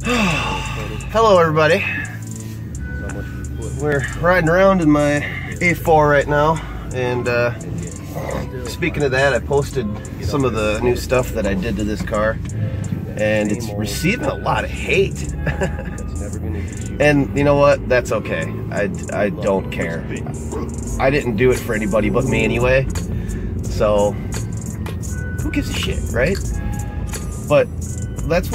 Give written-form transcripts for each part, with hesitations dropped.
Hello everybody. We're riding around in my A4 right now, and speaking of that, I posted some of the new stuff that I did to this car, and it's receiving a lot of hate. And you know what? That's okay. I don't care. I didn't do it for anybody but me anyway, so who gives a shit, right? But that's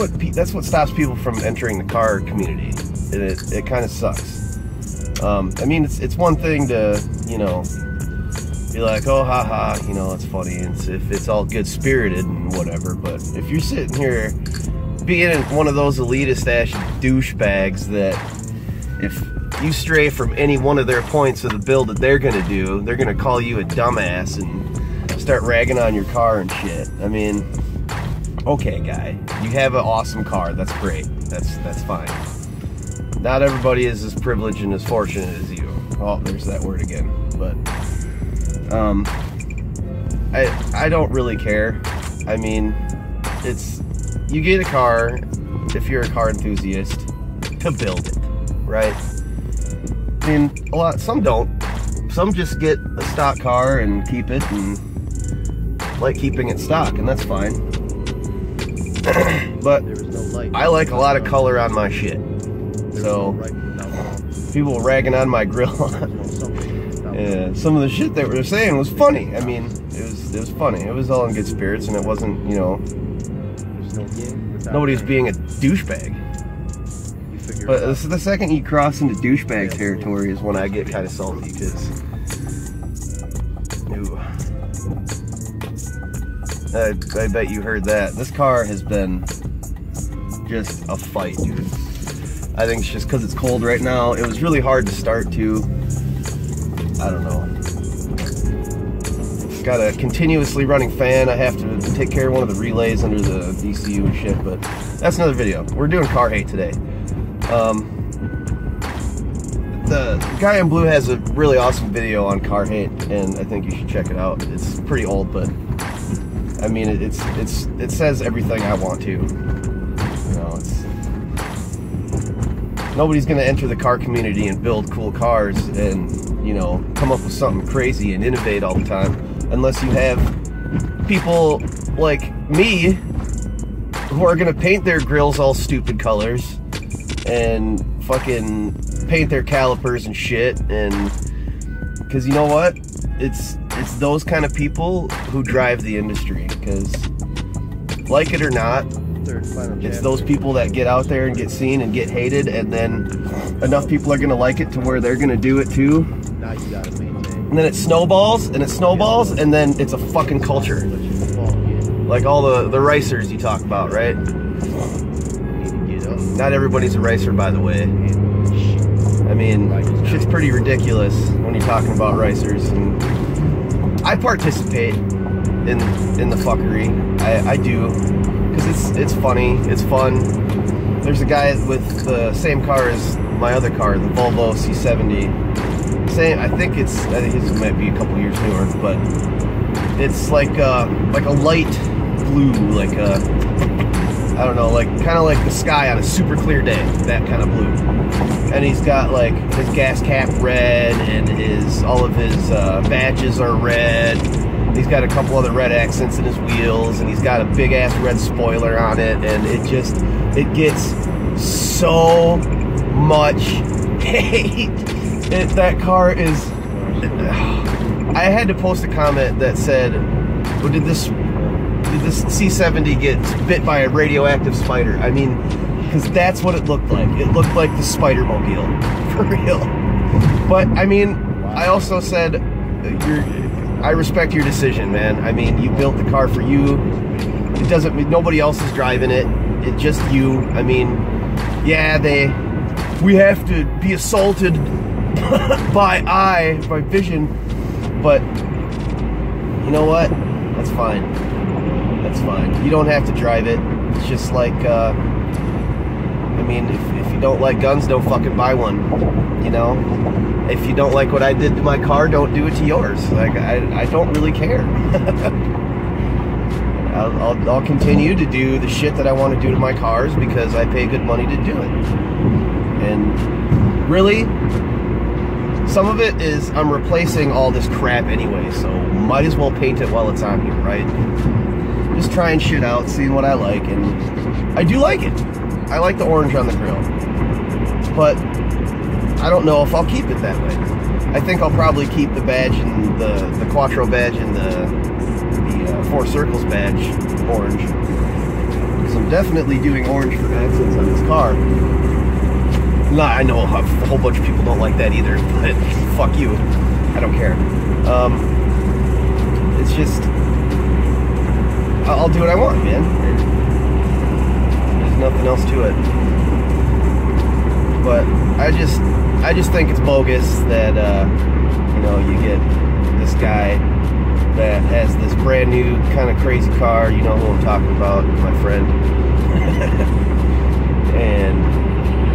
what stops people from entering the car community. It kind of sucks. I mean, it's one thing to, you know, be like, oh, haha, you know, it's funny, if it's all good spirited and whatever. But if you're sitting here being one of those elitist ass douchebags that if you stray from any one of their points of the build that they're gonna do, they're gonna call you a dumbass and start ragging on your car and shit. I mean, okay, guy, you have an awesome car. That's great. That's fine. Not everybody is as privileged and as fortunate as you. Oh, there's that word again. But I don't really care. I mean, you get a car if you're a car enthusiast to build it, right? I mean, some don't. Some just get a stock car and keep it and like keeping it stock, and that's fine. But I like a lot of color on my shit. So people ragging on my grill, yeah, some of the shit that they were saying was funny. I mean, it was funny. It was all in good spirits, and it wasn't, you know, nobody was being a douchebag. But the second you cross into douchebag territory is when I get kind of salty, because I bet you heard that. This car has been just a fight, dude. I think it's just because it's cold right now. It was really hard to start too. I don't know. It's got a continuously running fan. I have to take care of one of the relays under the ECU and shit, but that's another video. We're doing car hate today. The guy in blue has a really awesome video on car hate, and I think you should check it out. It's pretty old, but I mean, it says everything I want to. You know, nobody's gonna enter the car community and build cool cars and, you know, come up with something crazy and innovate all the time, unless you have people like me who are gonna paint their grills all stupid colors and fucking paint their calipers and shit. And because you know what, it's those kind of people who drive the industry, because like it or not, it's those people that get out there and get seen and get hated, and then enough people are gonna like it to where they're gonna do it too, and then it snowballs and it snowballs, and then it's a fucking culture, like all the racers you talk about, right? Not everybody's a racer, by the way. I mean, shit's pretty ridiculous when you're talking about racers, and I participate in the fuckery. I do, because it's funny, it's fun. There's a guy with the same car as my other car, the Volvo C70. I think his might be a couple years newer, but it's like a light blue, like a, I don't know, like kind of like the sky on a super clear day, that kind of blue. And he's got like his gas cap red, and all of his badges are red. He's got a couple other red accents in his wheels, and he's got a big ass red spoiler on it, and it gets so much hate. That car is. I had to post a comment that said, well, did this C70 get bit by a radioactive spider? I mean, because that's what it looked like. It looked like the Spider-Mobile, for real. But I mean, I also said, I respect your decision, man. I mean, you built the car for you. It doesn't mean nobody else is driving it. It's just you. I mean, yeah, we have to be assaulted by vision, but you know what? That's fine. That's fine. You don't have to drive it. It's just like, I mean, if you don't like guns, don't fucking buy one, you know? If you don't like what I did to my car, don't do it to yours. Like, I don't really care. I'll continue to do the shit that I want to do to my cars because I pay good money to do it. And really, some of it is I'm replacing all this crap anyway, so might as well paint it while it's on here, right? Just trying shit out, seeing what I like, and I do like it. I like the orange on the grill, but I don't know if I'll keep it that way. I think I'll probably keep the badge and the Quattro badge and the Four Circles badge orange, because I'm definitely doing orange for accents on this car. Nah, I know a whole bunch of people don't like that either, but fuck you. I don't care. It's just, I'll do what I want, man. There's nothing else to it. But I just think it's bogus that, you know, you get this guy that has this brand new kind of crazy car. You know who I'm talking about, my friend. And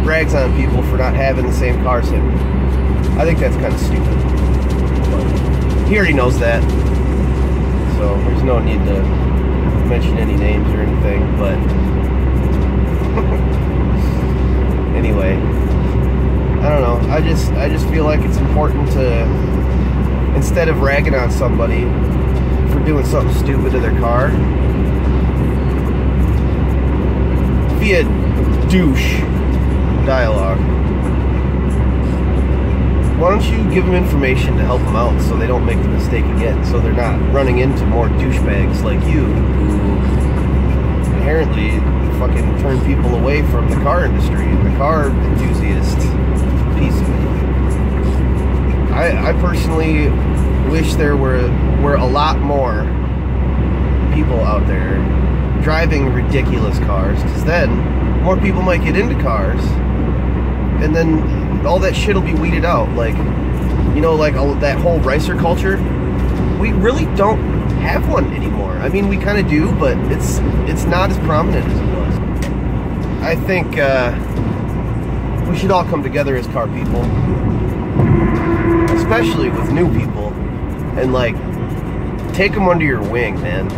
rags on people for not having the same car as him. I think that's kind of stupid. But he already knows that, so there's no need to mention any names or anything. But anyway, I don't know. I just feel like it's important to, instead of ragging on somebody for doing something stupid to their car, be a douche. Dialogue. Why don't you give them information to help them out so they don't make the mistake again, so they're not running into more douchebags like you who inherently fucking turn people away from the car industry and the car enthusiast piece of it. I personally wish there were a lot more people out there driving ridiculous cars, because then more people might get into cars, and then all that shit will be weeded out. Like, you know, like that whole ricer culture, we really don't have one anymore. I mean, we kind of do, but it's not as prominent as it was. I think we should all come together as car people, especially with new people, and like take them under your wing, man.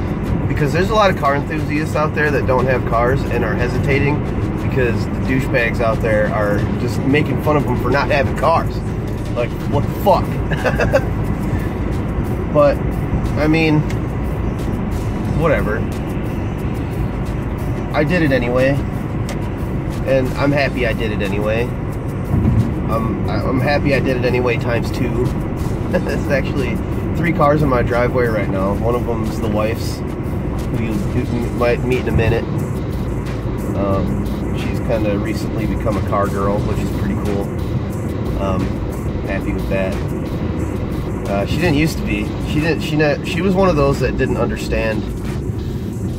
Because there's a lot of car enthusiasts out there that don't have cars and are hesitating because the douchebags out there are just making fun of them for not having cars. Like, what the fuck? But, I mean, whatever. I did it anyway, and I'm happy I did it anyway. I'm happy I did it anyway times 2. It's actually 3 cars in my driveway right now. One of them's the wife's, who you might meet in a minute. She's kind of recently become a car girl, which is pretty cool. Happy with that. She didn't used to be. She was one of those that didn't understand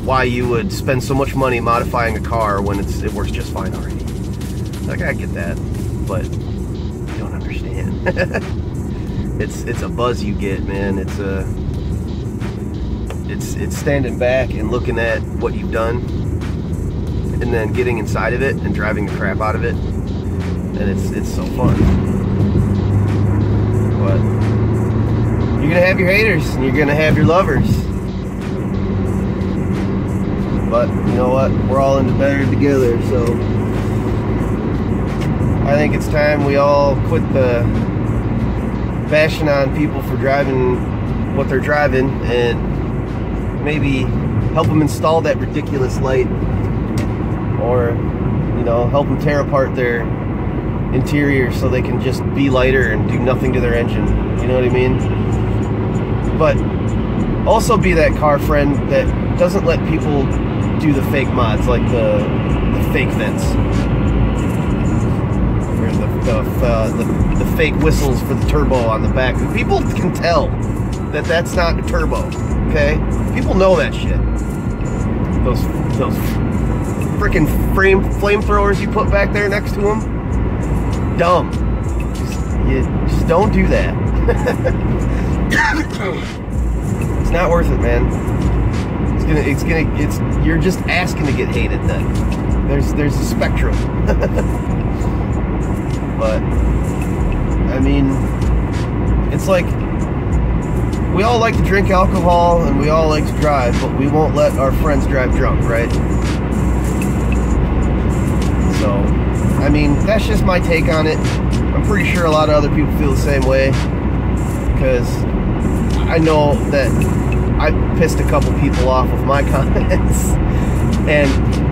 why you would spend so much money modifying a car when it works just fine already. Like, I get that, but you don't understand. It's a buzz you get, man. It's standing back and looking at what you've done, and then getting inside of it and driving the crap out of it, and it's so fun. But you're gonna have your haters and you're gonna have your lovers. But you know what? We're all in the better together, so I think it's time we all quit the bashing on people for driving what they're driving, and maybe help them install that ridiculous light, or, you know, help them tear apart their interior so they can just be lighter and do nothing to their engine. You know what I mean? But also be that car friend that doesn't let people do the fake mods, like the fake vents, or the fake whistles for the turbo on the back. People can tell that that's not a turbo. Okay, people know that shit. Those freaking flamethrowers you put back there next to them, dumb. You just don't do that. It's not worth it, man. You're just asking to get hated then. There's a spectrum. But I mean, it's like we all like to drink alcohol and we all like to drive, but we won't let our friends drive drunk, right? So, I mean, that's just my take on it. I'm pretty sure a lot of other people feel the same way, because I know that I pissed a couple people off with my comments, and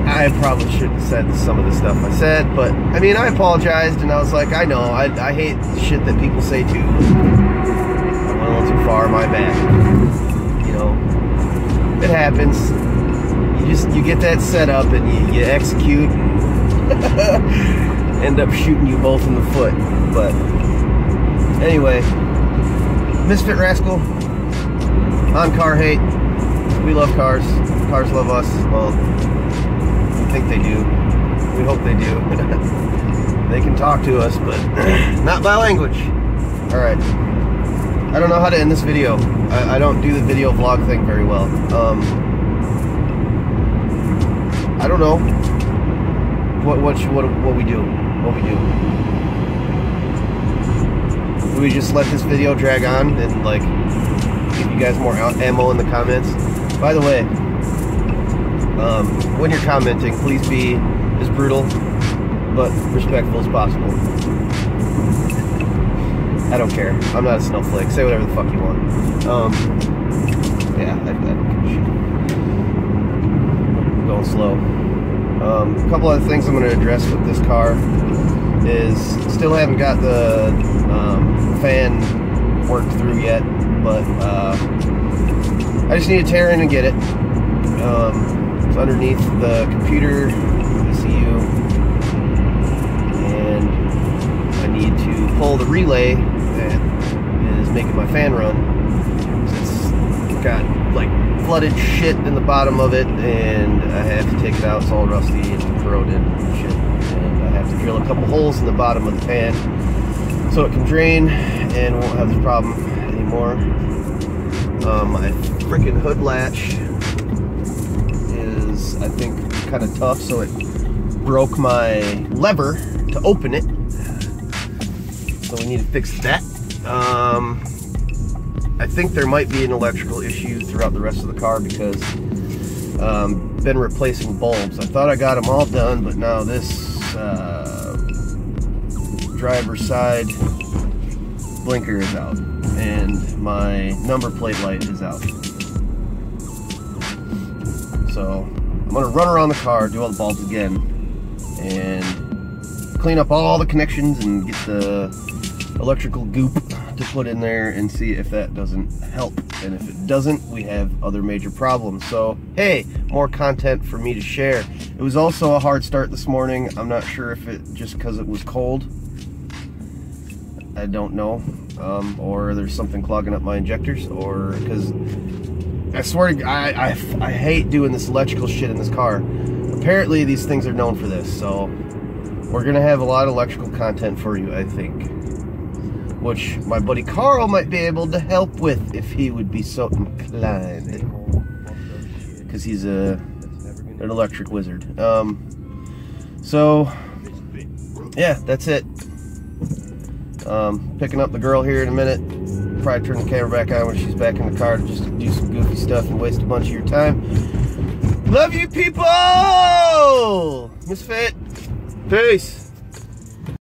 I probably shouldn't have said some of the stuff I said, but I mean, I apologized, and I was like, I know, I hate shit that people say too. I went a little too far, my bad. You know, it happens. You get that set up and you execute and end up shooting you both in the foot. But anyway, Misfit Rascal on Car Hate. We love cars. Cars love us. Well, we think they do. We hope they do. They can talk to us, but not by language. Alright. I don't know how to end this video. I don't do the video vlog thing very well. I don't know what we do. What we do. Do we just let this video drag on and like give you guys more ammo in the comments? By the way, when you're commenting, please be as brutal but respectful as possible. I don't care. I'm not a snowflake. Say whatever the fuck you want. Yeah, I don't give a shit. I'm going slow. A couple other things I'm going to address with this car is still haven't got the fan worked through yet, but I just need to tear in and get it. It's underneath the computer ECU, and I need to pull the relay that is making my fan run. It's got like flooded shit in the bottom of it, and I have to take it out. It's all rusty and corroded and shit, and I have to drill a couple holes in the bottom of the pan so it can drain and won't have this problem anymore. My freaking hood latch is, I think, kind of tough, so it broke my lever to open it, so we need to fix that. I think there might be an electrical issue throughout the rest of the car because been replacing bulbs. I thought I got them all done, but now this driver's side blinker is out and my number plate light is out. So I'm gonna run around the car, do all the bulbs again, and clean up all the connections and get the electrical goop to put in there and see if that doesn't help. And if it doesn't, we have other major problems. So hey, more content for me to share. It was also a hard start this morning. I'm not sure if it just because it was cold, I don't know, or there's something clogging up my injectors, or because I swear to God, I hate doing this electrical shit in this car. Apparently these things are known for this, so we're gonna have a lot of electrical content for you, I think, which my buddy Carl might be able to help with if he would be so inclined, because he's an electric wizard. So yeah, that's it. Picking up the girl here in a minute. Probably turn the camera back on when she's back in the car to just do some goofy stuff and waste a bunch of your time. Love you people! Misfit. Peace.